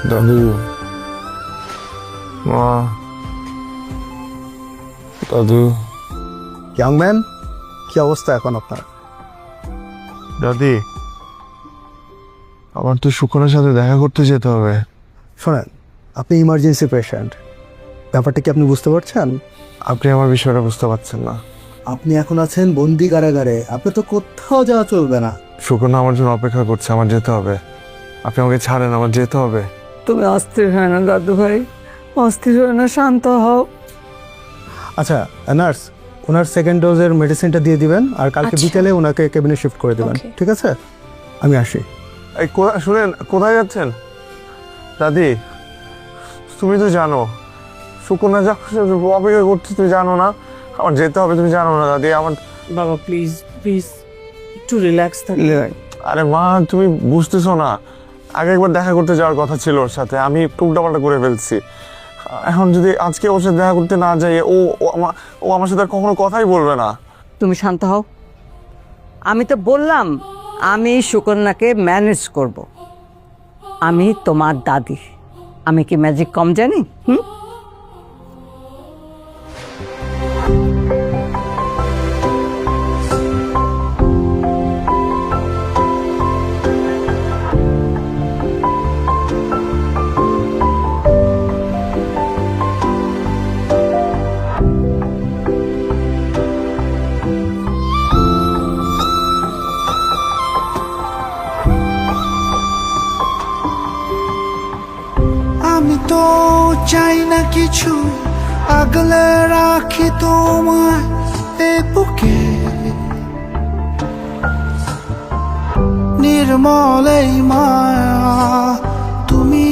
দাদু, মা, দাদু। ইয়াং ম্যান, কি অবস্থা এখন আপনার? দাদি, আমার তো সুকনের সাথে দেখা করতে যেতে হবে। শোনেন, আপনি ইমার্জেন্সি পেশেন্ট, ব্যাপারটা কি আপনি বুঝতে পারছেন? আপনি আমার বিষয়টা বুঝতে পারছেন না। আপনি এখন আছেন বন্দি কারাগারে, আপনি তো কোথাও যাওয়া চলবে না। সুকন আমার জন্য অপেক্ষা করছে, আমার যেতে হবে। আপনি আমাকে ছাড়েন, আমার যেতে হবে। তুমি অস্থির হয় না দাদু ভাই, অস্থির হয় না, শান্ত হও। আচ্ছা নার্স, ওনার সেকেন্ড ডোজের মেডিসিনটা দিয়ে দিবেন, আর কালকে আচ্ছা। বিকেলে ওনাকে কেবিনে শিফট করে দেবেন, Okay. ঠিক আছে? আমি আসি। এই শুনেন, কোথায় যাচ্ছেন? দাদি, তুমি তো জানো সুকন্যা যা অপেক্ষা করছে, তুমি জানো না আমার যেতে হবে, তুমি জানো না দাদি আমার। বাবা প্লিজ প্লিজ একটু রিল্যাক্স থাকলে হয়। আরে মা, তুমি বুঝতেছো না, আগে একবার দেখা করতে যাওয়ার কথা ছিল ওর সাথে, আমি একটু উল্টাপাল্টা করে ফেলছি। এখন যদি আজকে ওর সাথে দেখা করতে না যাই, ও আমার সাথে আর কখনো কথাই বলবে না। তুমি শান্ত হও। আমি তো বললাম আমি সুকন্যাকে ম্যানেজ করব। আমি তোমার দাদি, আমি কি ম্যাজিক কম জানি? আমি তো চাই না কিছু, আগলে রাখি তোমায় এ বুকে। নির্মল এই মায়া তুমি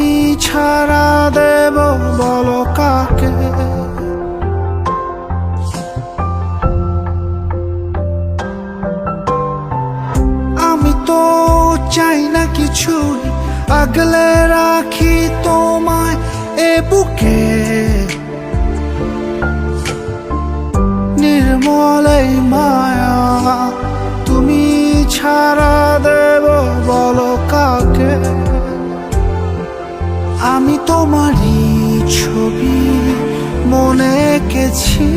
ছাড়া দেব বলো কাকে? আমি তো চাই না কিছুই, আগলে রাখি তোমায় এ বুকে। নির্মল এই মায়া তুমি ছাড়া দেব বলো কাকে? আমি তোমারই ছবি মনে এঁকেছি।